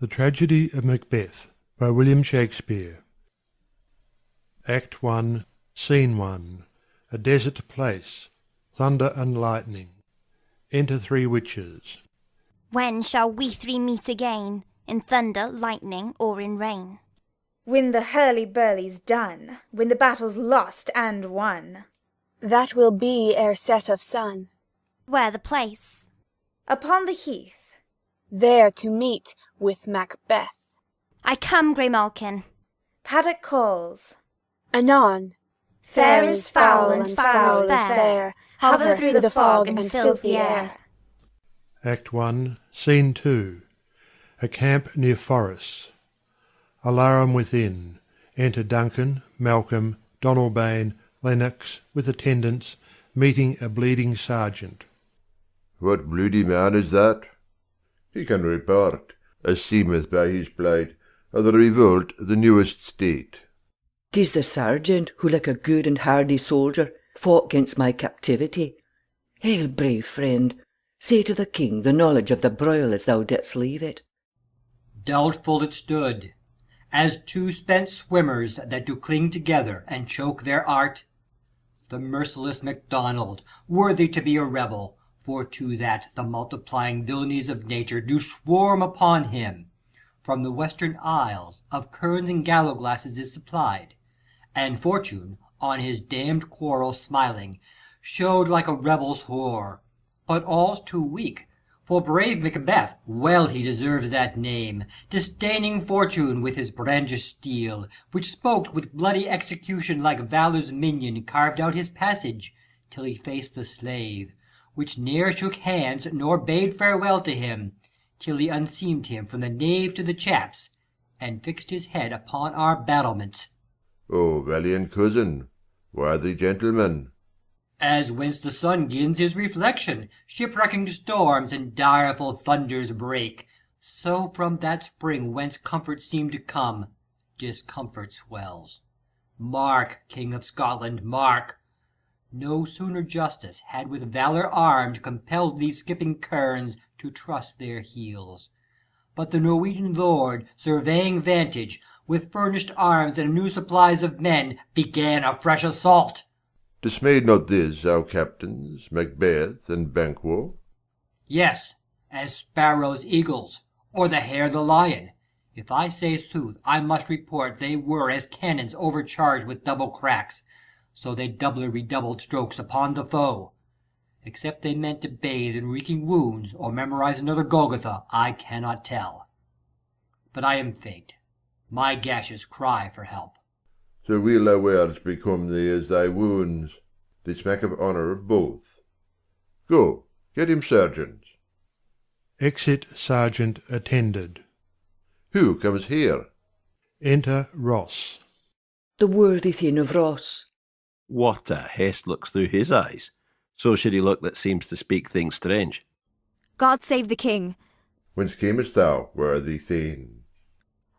The Tragedy of Macbeth by William Shakespeare. Act 1, Scene 1. A desert place. Thunder and lightning. Enter three witches. When shall we three meet again, in thunder, lightning, or in rain? When the hurly-burly's done, when the battle's lost and won. That will be ere set of sun. Where the place? Upon the heath. There to meet with Macbeth. I come, Grey Malkin. Paddock calls. Anon. Fair is foul and foul is fair. Hover through the fog and filthy air. Act 1, Scene 2. A camp near Forres. Alarum within. Enter Duncan, Malcolm, Donalbain, Lennox, with attendants, meeting a bleeding sergeant. What bloody man is that? He can report, as seemeth by his plight, of the revolt of the newest state. 'Tis the sergeant who, like a good and hardy soldier, fought against my captivity. Hail, brave friend! Say to the king the knowledge of the broil as thou didst leave it. Doubtful it stood, as two spent swimmers that do cling together and choke their art. The merciless MacDonald, worthy to be a rebel, for to that the multiplying villainies of nature do swarm upon him. From the western isles of kerns and gallow-glasses is supplied, and fortune, on his damned quarrel smiling, showed like a rebel's whore. But all's too weak, for brave Macbeth, well he deserves that name, disdaining fortune with his brandished steel, which spoke with bloody execution like valour's minion, carved out his passage, till he faced the slave, which ne'er shook hands nor bade farewell to him, till he unseamed him from the nave to the chaps, and fixed his head upon our battlements. O valiant cousin, worthy gentleman! As whence the sun gins his reflection, shipwrecking storms and direful thunders break, so from that spring whence comfort seemed to come, discomfort swells. Mark, King of Scotland, mark! No sooner justice had with valour armed compelled these skipping kerns to trust their heels, but the Norwegian lord, surveying vantage, with furnished arms and new supplies of men, began a fresh assault. Dismayed not this our captains, Macbeth and Banquo? Yes, as sparrows eagles, or the hare the lion. If I say sooth, I must report they were as cannons overcharged with double cracks, so they doubly redoubled strokes upon the foe. Except they meant to bathe in reeking wounds, or memorize another Golgotha, I cannot tell. But I am faint. My gashes cry for help. So will thy words become thee as thy wounds. They smack of honour of both. Go, get him sergeants. Exit sergeant attended. Who comes here? Enter Ross. The worthy Thane of Ross. What a hest looks through his eyes. So should he look that seems to speak things strange. God save the king. Whence camest thou, worthy Thane?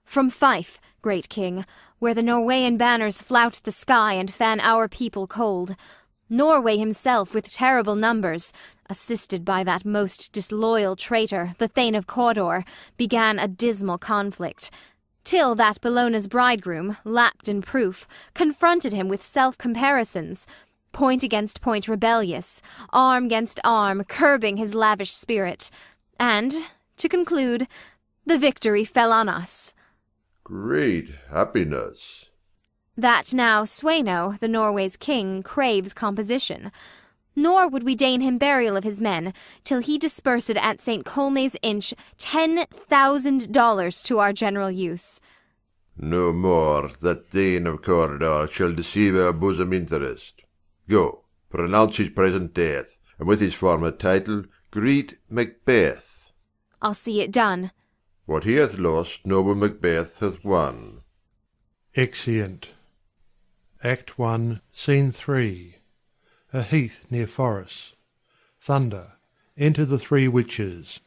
From Fife, great king, where the Norweyan banners flout the sky and fan our people cold. Norway himself, with terrible numbers, assisted by that most disloyal traitor, the Thane of Cawdor, began a dismal conflict, till that Bellona's bridegroom, lapped in proof, confronted him with self-comparisons, point against point rebellious, arm against arm, curbing his lavish spirit, and, to conclude, the victory fell on us. Great happiness. That now Sweno, the Norway's king, craves composition. Nor would we deign him burial of his men, till he dispersed at St. Colmay's Inch $10,000 to our general use. No more that Thane of Cawdor shall deceive our bosom interest. Go, pronounce his present death, and with his former title greet Macbeth. I'll see it done. What he hath lost, noble Macbeth hath won. Exeunt. Act 1, Scene 3. A heath near Forres. Thunder. Enter the three witches.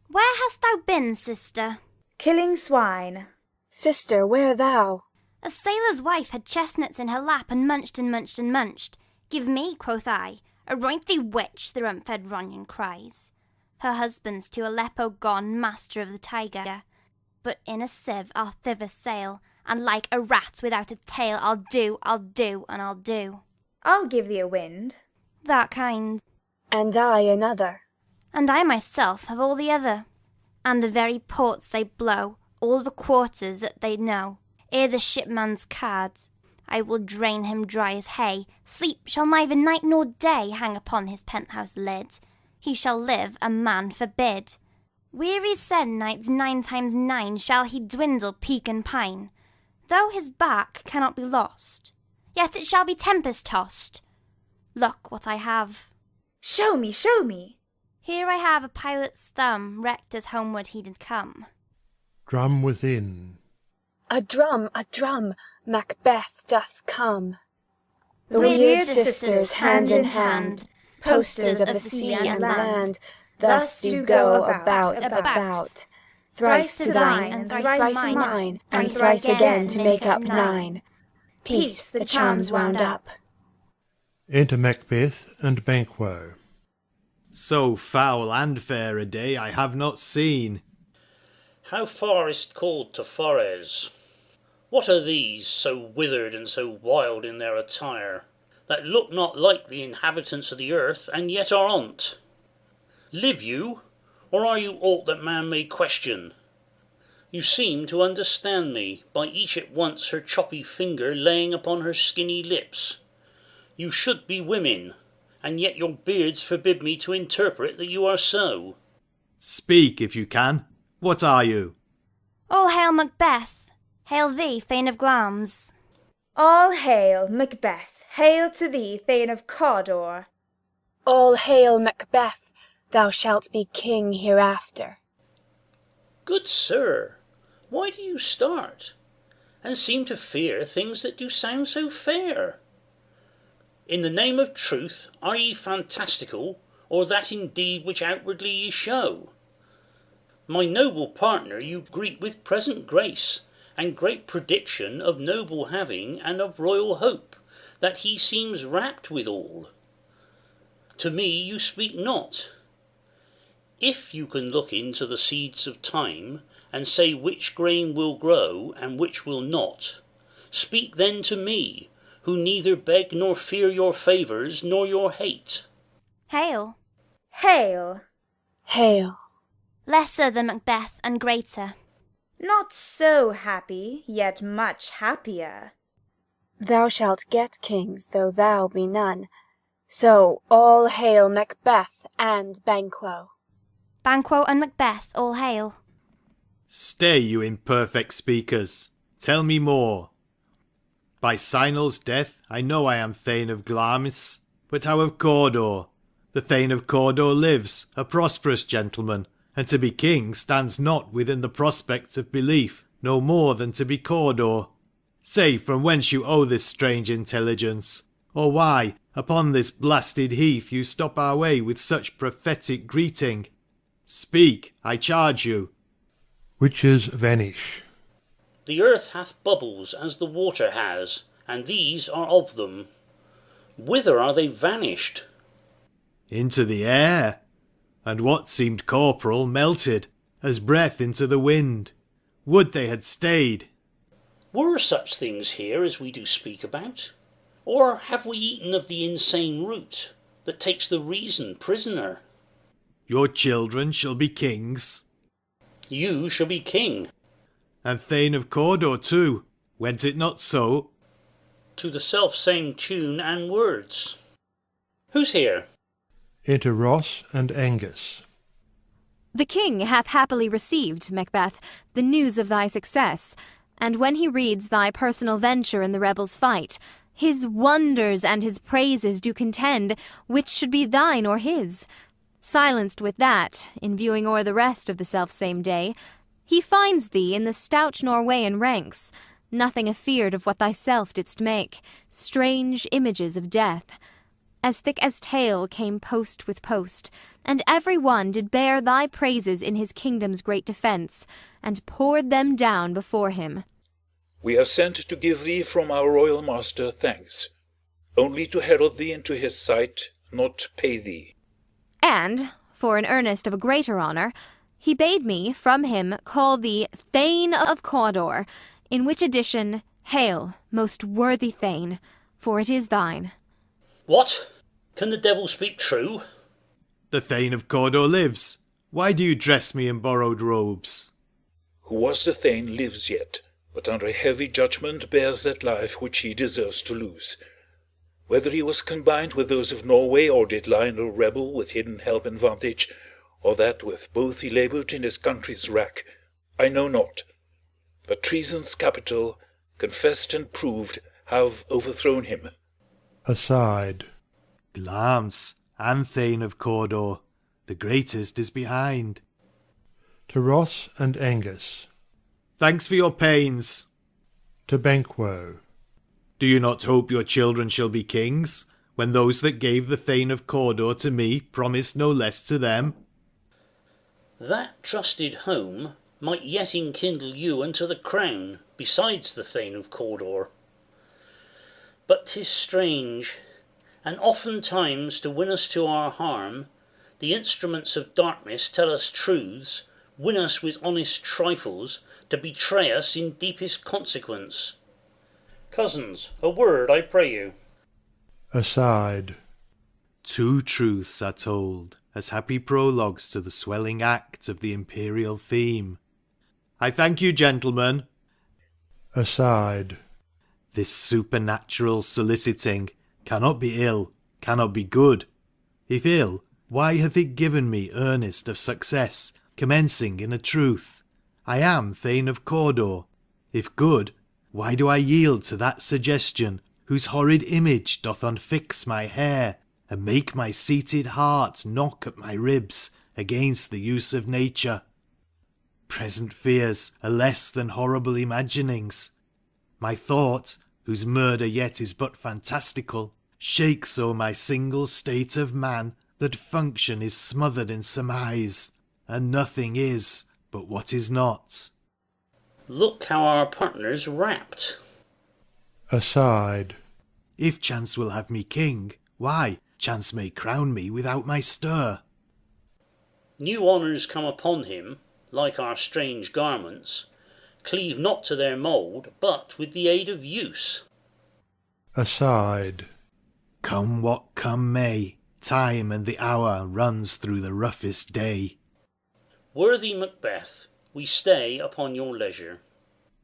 Where hast thou been, sister? Killing swine. Sister, where thou? A sailor's wife had chestnuts in her lap and munched and munched and munched. Give me, quoth I, aroint thee witch, the rump-fed Ronyan cries. Her husband's to Aleppo gone, master of the tiger. but in a sieve I'll thither sail, and like a rat without a tail I'll do, and I'll do. I'll give thee a wind. That kind. And I another. And I myself have all the other. And the very ports they blow, all the quarters that they know, ere the shipman's cards. I will drain him dry as hay. Sleep shall neither night nor day hang upon his penthouse lid. He shall live, a man forbid. Weary said nights 9 times 9 shall he dwindle, peak and pine. Though his back cannot be lost, yet it shall be tempest tossed. Look what I have. Show me, show me. Here I have a pilot's thumb, wrecked as homeward he did come. Drum within. A drum, Macbeth doth come. The Weird weird sisters, sisters, hand in hand, posters of the sea and land, thus do go about, thrice to thine, and thrice to mine, and thrice again to make up 9. Peace, the charms wound up. Enter Macbeth and Banquo. So foul and fair a day I have not seen. How far is't called to Forres? What are these, so withered and so wild in their attire, that look not like the inhabitants of the earth, and yet are on't? Live you, or are you aught that man may question? You seem to understand me, by each at once her choppy finger laying upon her skinny lips. You should be women, and yet your beards forbid me to interpret that you are so. Speak, if you can. What are you? All hail Macbeth! Hail thee, Thane of Glamis! All hail, Macbeth! Hail to thee, Thane of Cawdor! All hail, Macbeth! Thou shalt be king hereafter. Good sir, why do you start, and seem to fear things that do sound so fair? In the name of truth, are ye fantastical, or that indeed which outwardly ye show? My noble partner you greet with present grace, and great prediction of noble having and of royal hope, that he seems rapt withal. To me you speak not. If you can look into the seeds of time, and say which grain will grow and which will not, speak then to me, who neither beg nor fear your favours nor your hate. Hail! Hail! Hail! Lesser than Macbeth and greater. Not so happy, yet much happier. Thou shalt get kings, though thou be none. So all hail Macbeth and Banquo. Banquo and Macbeth, all hail. Stay, you imperfect speakers. Tell me more. By Sinel's death I know I am Thane of Glamis, but how of Cawdor? The Thane of Cawdor lives, a prosperous gentleman, and to be king stands not within the prospects of belief, no more than to be Cawdor. Say from whence you owe this strange intelligence, or why, upon this blasted heath, you stop our way with such prophetic greeting. Speak, I charge you. Witches vanish. The earth hath bubbles as the water has, and these are of them. Whither are they vanished? Into the air, and what seemed corporal melted, as breath into the wind. Would they had stayed. Were such things here as we do speak about? Or have we eaten of the insane root, that takes the reason prisoner? Your children shall be kings. You shall be king. And Thane of Cawdor too, went it not so? To the self-same tune and words. Who's here? Enter Ross and Angus. The king hath happily received, Macbeth, the news of thy success, and when he reads thy personal venture in the rebels' fight, his wonders and his praises do contend which should be thine or his. Silenced with that, in viewing o'er the rest of the self-same day, he finds thee in the stout Norweyan ranks, nothing afeard of what thyself didst make, strange images of death. As thick as tale came post with post, and every one did bear thy praises in his kingdom's great defence, and poured them down before him. We are sent to give thee from our royal master thanks, only to herald thee into his sight, not pay thee. And, for an earnest of a greater honour, He bade me, from him, call thee Thane of Cawdor, in which addition, hail, most worthy Thane, for it is thine. What? Can the devil speak true? The Thane of Cawdor lives. Why do you dress me in borrowed robes? Who was the Thane lives yet, but under a heavy judgment bears that life which he deserves to lose. Whether he was combined with those of Norway, or did lie in a rebel with hidden help and vantage, or that with both he laboured in his country's wrack, I know not. But treason's capital, confessed and proved, have overthrown him. Aside. Glamis, and Thane of Cawdor, the greatest is behind. To Ross and Angus. Thanks for your pains. To Banquo. Do you not hope your children shall be kings, when those that gave the Thane of Cawdor to me promised no less to them? That trusted home might yet enkindle you unto the crown, besides the Thane of Cawdor. But 'tis strange, and oftentimes to win us to our harm, the instruments of darkness tell us truths, win us with honest trifles, to betray us in deepest consequence. Cousins, a word, I pray you. Aside. Two truths are told, as happy prologues to the swelling act of the imperial theme. I thank you, gentlemen. Aside. This supernatural soliciting cannot be ill, cannot be good. If ill, why hath it given me earnest of success, commencing in a truth? I am Thane of Cawdor. If good, why do I yield to that suggestion, whose horrid image doth unfix my hair, and make my seated heart knock at my ribs against the use of nature? Present fears are less than horrible imaginings. My thought, whose murder yet is but fantastical, shakes so my single state of man, that function is smothered in surmise, and nothing is but what is not. Look how our partner's rapt. Aside. If chance will have me king, why, chance may crown me without my stir. New honours come upon him, like our strange garments, cleave not to their mould, but with the aid of use. Aside. Come what come may, time and the hour runs through the roughest day. Worthy Macbeth, we stay upon your leisure.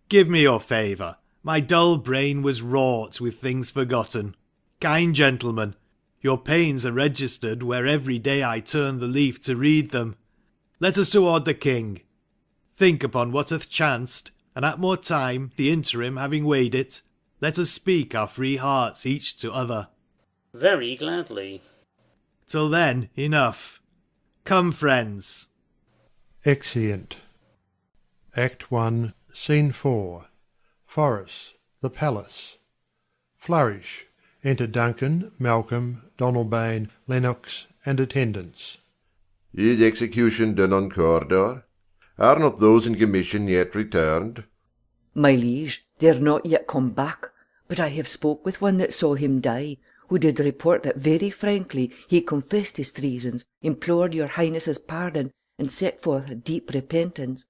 Give me your favour. My dull brain was wrought with things forgotten. Kind gentlemen, your pains are registered where every day I turn the leaf to read them. Let us toward the king. Think upon what hath chanced, and at more time, the interim having weighed it, let us speak our free hearts each to other. Very gladly. Till then, enough. Come, friends. Exeunt. Act 1, Scene 4. Forres, the Palace. Flourish. Enter Duncan, Malcolm, Donalbain, Lennox, and attendants. Is execution done on Cawdor? Are not those in commission yet returned? My liege, they're not yet come back, but I have spoke with one that saw him die, who did report that very frankly he confessed his treasons, implored your highness's pardon, and set forth a deep repentance.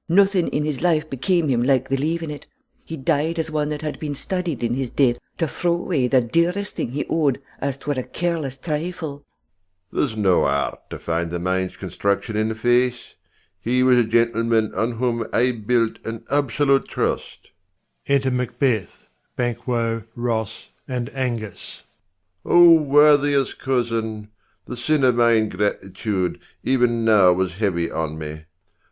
Nothing in his life became him like the leaving it. He died as one that had been studied in his death to throw away the dearest thing he owed as 'twere a careless trifle. There's no art to find the mind's construction in the face. He was a gentleman on whom I built an absolute trust. Enter Macbeth, Banquo, Ross, and Angus. O worthiest cousin, the sin of my ingratitude even now was heavy on me.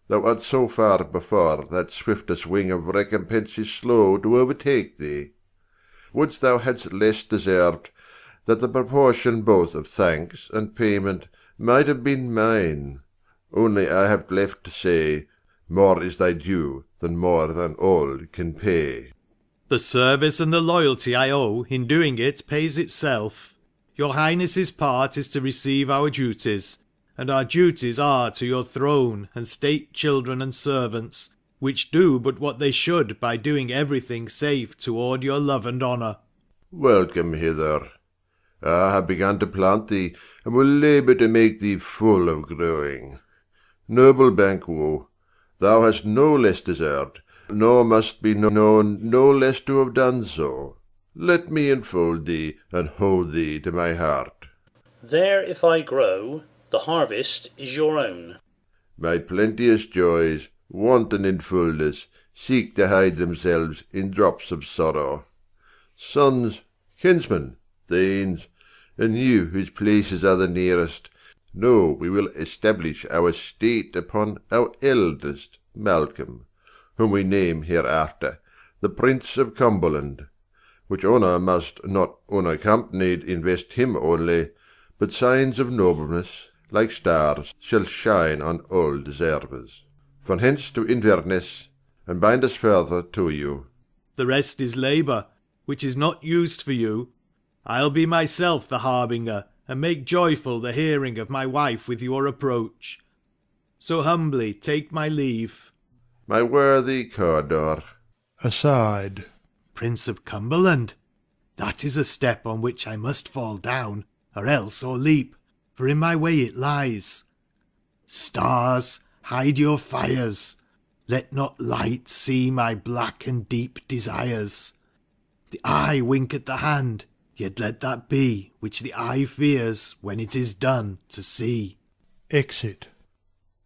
Thou art so far before that swiftest wing of recompense is slow to overtake thee. Wouldst thou hadst less deserved, that the proportion both of thanks and payment might have been mine. Only I have left to say, more is thy due than more than all can pay. The service and the loyalty I owe in doing it pays itself. Your highness's part is to receive our duties, and our duties are to your throne and state children and servants, which do but what they should by doing everything safe toward your love and honour. Welcome hither. I have begun to plant thee, and will labour to make thee full of growing. Noble Banquo, thou hast no less deserved, nor must be known no less to have done so. Let me enfold thee, and hold thee to my heart. There if I grow, the harvest is your own. My plenteous joys, wanton in fullness, seek to hide themselves in drops of sorrow. Sons, kinsmen, thanes, and you whose places are the nearest, know we will establish our state upon our eldest, Malcolm, whom we name hereafter the Prince of Cumberland, which honour must not unaccompanied invest him only, but signs of nobleness, like stars, shall shine on all deservers. From hence to Inverness, and bind us further to you. The rest is labour, which is not used for you. I'll be myself the harbinger, and make joyful the hearing of my wife with your approach. So humbly take my leave. My worthy Cawdor. Aside. Prince of Cumberland, that is a step on which I must fall down, or else or leap, for in my way it lies. Stars, hide your fires, let not light see my black and deep desires. The eye wink at the hand, yet let that be which the eye fears when it is done to see. Exit.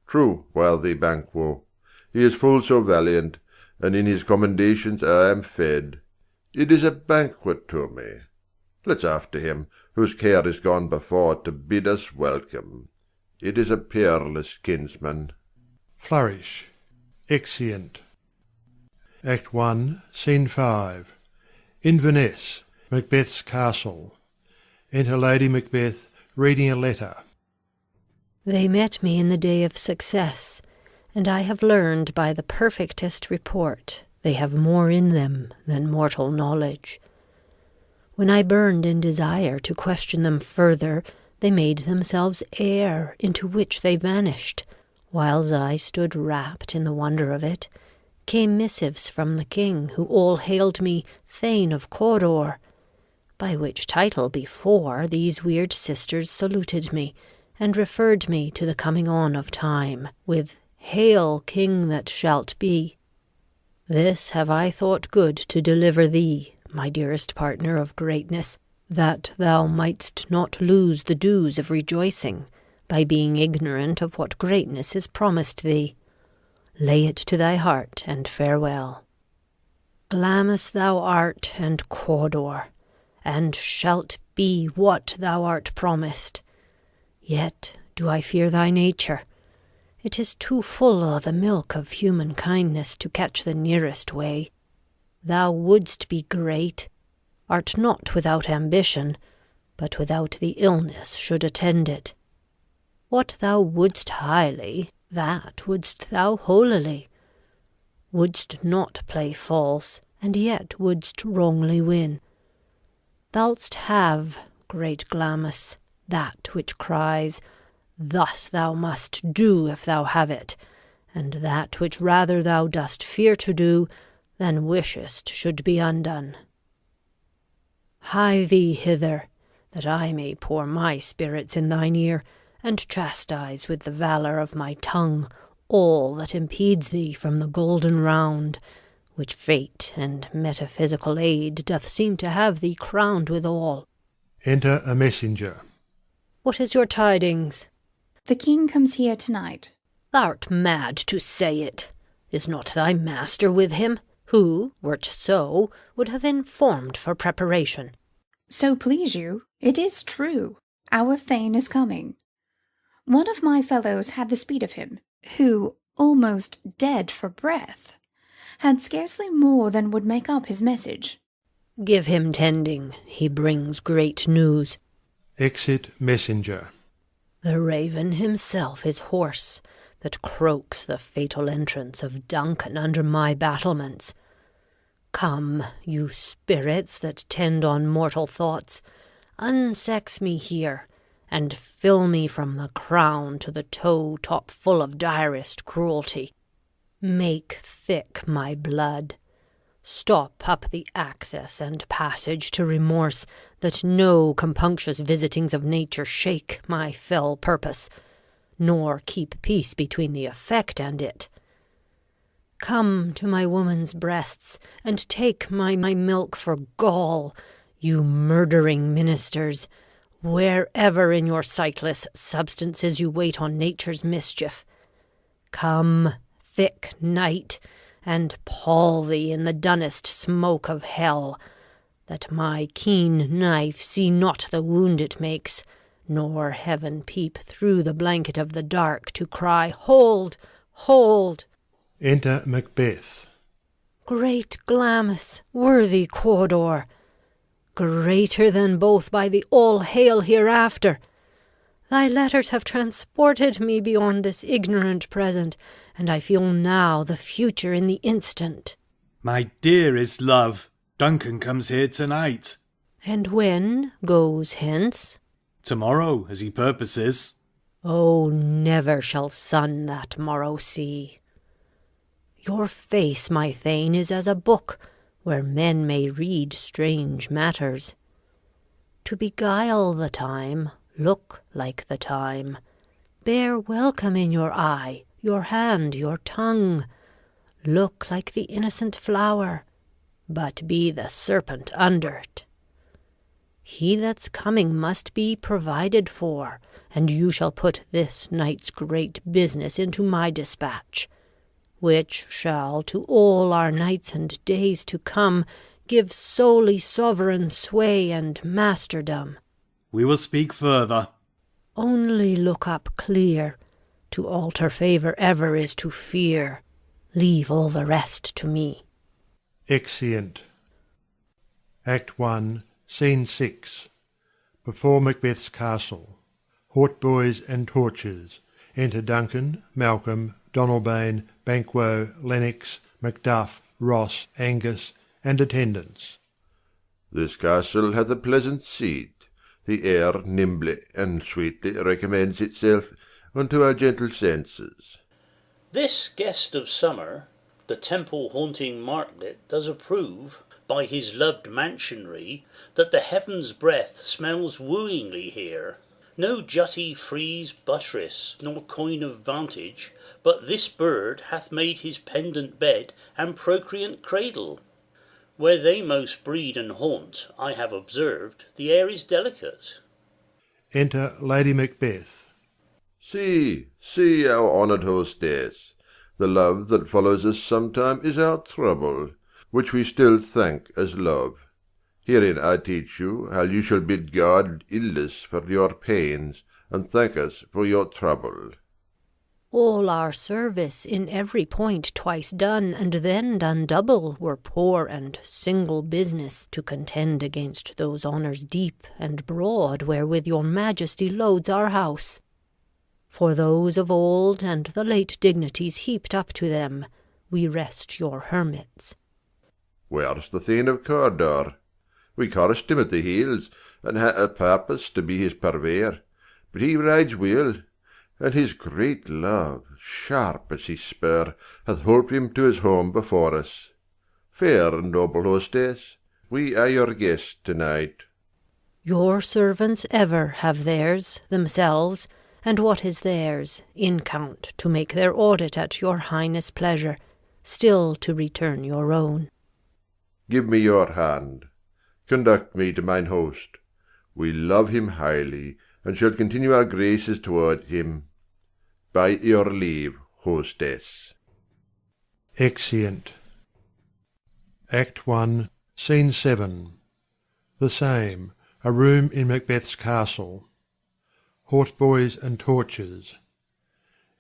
True, worthy Banquo, he is full so valiant, and in his commendations I am fed. It is a banquet to me. Let's after him, whose care is gone before to bid us welcome. It is a peerless kinsman. Flourish. Exeunt. Act 1, Scene 5. Inverness, Macbeth's castle. Enter Lady Macbeth, reading a letter. They met me in the day of success, and I have learned by the perfectest report they have more in them than mortal knowledge. When I burned in desire to question them further, they made themselves air, into which they vanished. Whiles I stood wrapped in the wonder of it, came missives from the king, who all hailed me Thane of Cawdor, by which title before these weird sisters saluted me, and referred me to the coming on of time, with Hail, King that shalt be. This have I thought good to deliver thee, my dearest partner of greatness, that thou mightst not lose the dues of rejoicing, by being ignorant of what greatness is promised thee. Lay it to thy heart, and farewell. Glamis thou art, and Cawdor, and shalt be what thou art promised. Yet do I fear thy nature. It is too full o' the milk of human kindness to catch the nearest way. Thou wouldst be great, art not without ambition, but without the illness should attend it. What thou wouldst highly, that wouldst thou holily. Wouldst not play false, and yet wouldst wrongly win. Thou'ldst have, great Glamis, that which cries, Thus thou must do if thou have it, and that which rather thou dost fear to do, than wishest should be undone. Hie thee hither, that I may pour my spirits in thine ear, and chastise with the valour of my tongue all that impedes thee from the golden round, which fate and metaphysical aid doth seem to have thee crowned withal. Enter a messenger. What is your tidings? The king comes here tonight. Thou'rt mad to say it. Is not thy master with him, who, were't so, would have informed for preparation? So please you, it is true. Our Thane is coming. One of my fellows had the speed of him, who, almost dead for breath, had scarcely more than would make up his message. Give him tending, he brings great news. Exit messenger. The raven himself is hoarse, that croaks the fatal entrance of Duncan under my battlements. Come, you spirits that tend on mortal thoughts, unsex me here, and fill me from the crown to the toe top full of direst cruelty. Make thick my blood. Stop up the access and passage to remorse, that no compunctious visitings of nature shake my fell purpose, nor keep peace between the effect and it. Come to my woman's breasts, and take my milk for gall, you murdering ministers, wherever in your sightless substances you wait on nature's mischief. Come, thick night, and pall thee in the dunnest smoke of hell, that my keen knife see not the wound it makes, nor heaven peep through the blanket of the dark to cry, Hold, hold! Enter Macbeth. Great Glamis, worthy Cawdor, greater than both by the all-hail hereafter, thy letters have transported me beyond this ignorant present, and I feel now the future in the instant. My dearest love, Duncan comes here tonight. And when goes hence? Tomorrow, as he purposes. Oh, never shall sun that morrow see. Your face, my Thane, is as a book, where men may read strange matters. To beguile the time, look like the time. Bear welcome in your eye, your hand, your tongue. Look like the innocent flower, but be the serpent under't. He that's coming must be provided for, and you shall put this night's great business into my dispatch, which shall to all our nights and days to come give solely sovereign sway and masterdom. We will speak further. Only look up clear. To alter favour ever is to fear. Leave all the rest to me. Exeunt. Act 1, Scene 6. Before Macbeth's castle. Hautboys and torches. Enter Duncan, Malcolm, Donalbain, Banquo, Lennox, Macduff, Ross, Angus, and attendants. This castle hath a pleasant seat. The air nimbly and sweetly recommends itself unto our gentle senses. This guest of summer, the temple-haunting martlet, does approve, by his loved mansionry, that the heaven's breath smells wooingly here. No jutty frieze buttress, nor coign of vantage, but this bird hath made his pendant bed and procreant cradle. Where they most breed and haunt, I have observed, the air is delicate. Enter Lady Macbeth. See, see, our honoured hostess, the love that follows us sometime is our trouble, which we still thank as love. Herein I teach you how you shall bid God illness for your pains, and thank us for your trouble. All our service in every point twice done, and then done double, were poor and single business to contend against those honours deep and broad wherewith your majesty loads our house. For those of old and the late dignities heaped up to them, we rest your hermits. Where's the Thane of Cawdor? We coursed him at the heels, and had a purpose to be his purveyor, but he rides well, and his great love, sharp as his spur, hath holp him to his home before us. Fair and noble hostess, we are your guests to-night. Your servants ever have theirs, themselves, and what is theirs, in count to make their audit at your highness' pleasure, still to return your own. Give me your hand. Conduct me to mine host. We love him highly, and shall continue our graces toward him. By your leave, hostess. Exeunt. Act 1, Scene 7. The same, a room in Macbeth's castle. Hautboys and torches.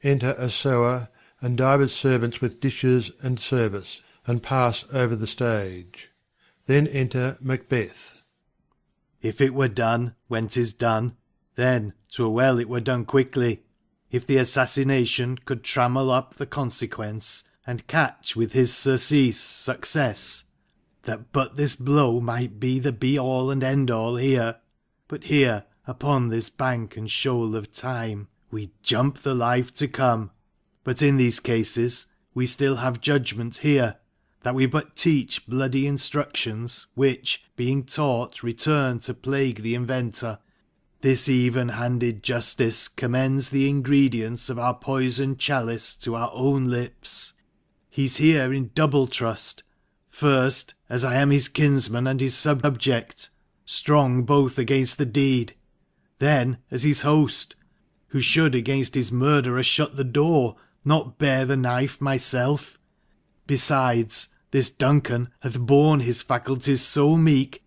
Enter a sewer, and divers servants with dishes and service, and pass over the stage. Then enter Macbeth. If it were done when 'tis done, then 'twere well it were done quickly. If the assassination could trammel up the consequence, and catch with his surcease success, that but this blow might be the be-all and end-all here. But here, upon this bank and shoal of time, we jump the life to come. But in these cases we still have judgment here, that we but teach bloody instructions, which, being taught, return to plague the inventor. This even-handed justice commends the ingredients of our poisoned chalice to our own lips. He's here in double trust. First, as I am his kinsman and his subject, strong both against the deed. Then, as his host, who should against his murderer shut the door, not bear the knife myself. Besides, this Duncan hath borne his faculties so meek,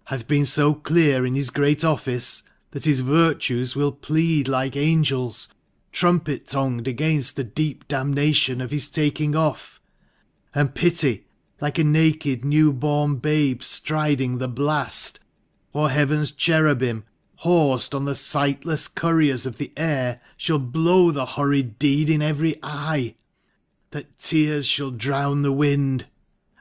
hath been so clear in his great office, that his virtues will plead like angels, trumpet-tongued against the deep damnation of his taking off, and pity, like a naked new-born babe striding the blast, or heaven's cherubim, horsed on the sightless couriers of the air, shall blow the horrid deed in every eye, that tears shall drown the wind.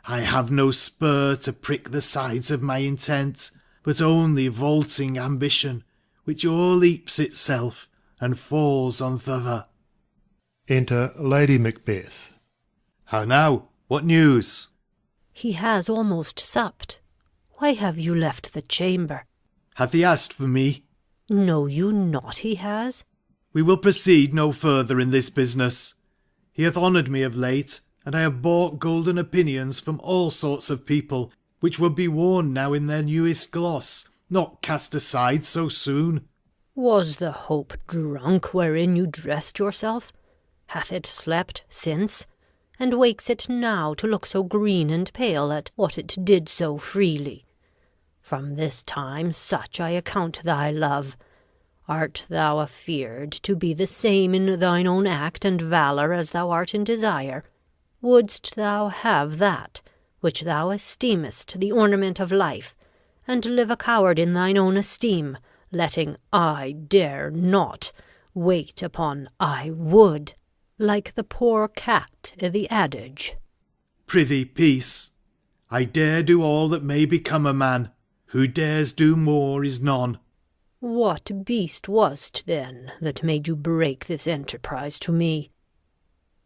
I have no spur to prick the sides of my intent, but only vaulting ambition, which o'erleaps itself and falls on t'other. Enter Lady Macbeth. How now? What news? He has almost supped. Why have you left the chamber? Hath he asked for me? Know you not he has? We will proceed no further in this business. He hath honoured me of late, and I have bought golden opinions from all sorts of people, which would be worn now in their newest gloss, not cast aside so soon. Was the hope drunk wherein you dressed yourself? Hath it slept since? And wakes it now to look so green and pale at what it did so freely? From this time such I account thy love. Art thou afeard to be the same in thine own act and valour as thou art in desire? Wouldst thou have that which thou esteemest the ornament of life, and live a coward in thine own esteem, letting I dare not wait upon I would, like the poor cat i' the adage? Prithee, peace. I dare do all that may become a man. Who dares do more is none. What beast was't then that made you break this enterprise to me?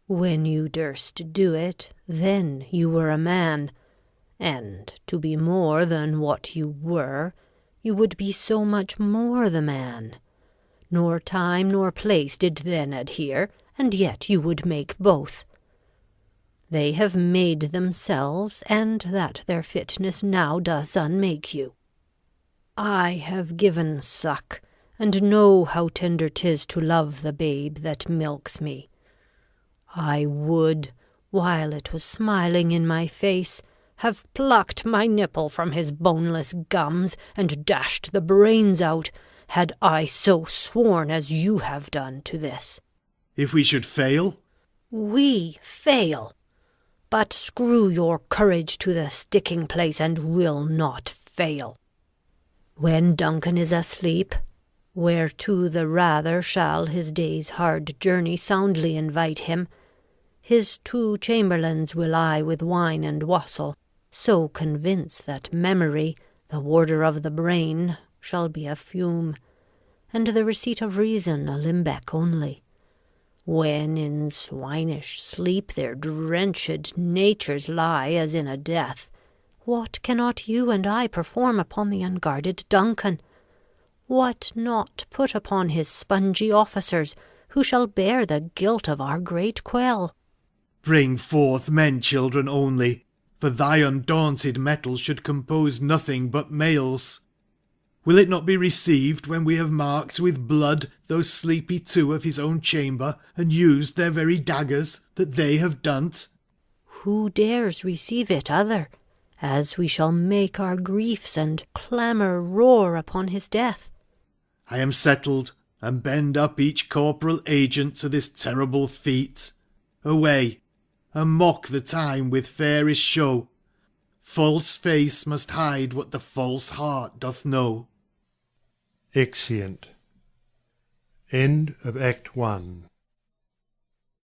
When you durst do it, then you were a man, and to be more than what you were, you would be so much more the man. Nor time nor place did then adhere, and yet you would make both. They have made themselves, and that their fitness now does unmake you. I have given suck, and know how tender 'tis to love the babe that milks me. I would, while it was smiling in my face, have plucked my nipple from his boneless gums, and dashed the brains out, had I so sworn as you have done to this. If we should fail? We fail! But screw your courage to the sticking place, and will not fail. When Duncan is asleep, whereto the rather shall his day's hard journey soundly invite him, his 2 chamberlains will I with wine and wassail so convince that memory, the warder of the brain, shall be a fume, and the receipt of reason a limbeck only. When in swinish sleep their drenched natures lie as in a death, what cannot you and I perform upon the unguarded Duncan? What not put upon his spongy officers, who shall bear the guilt of our great quell? Bring forth men children only, for thy undaunted mettle should compose nothing but males. Will it not be received when we have marked with blood those sleepy 2 of his own chamber, and used their very daggers that they have done't? Who dares receive it other, as we shall make our griefs and clamour roar upon his death? I am settled, and bend up each corporal agent to this terrible feat. Away, and mock the time with fairest show. False face must hide what the false heart doth know. Exeunt. End of Act 1.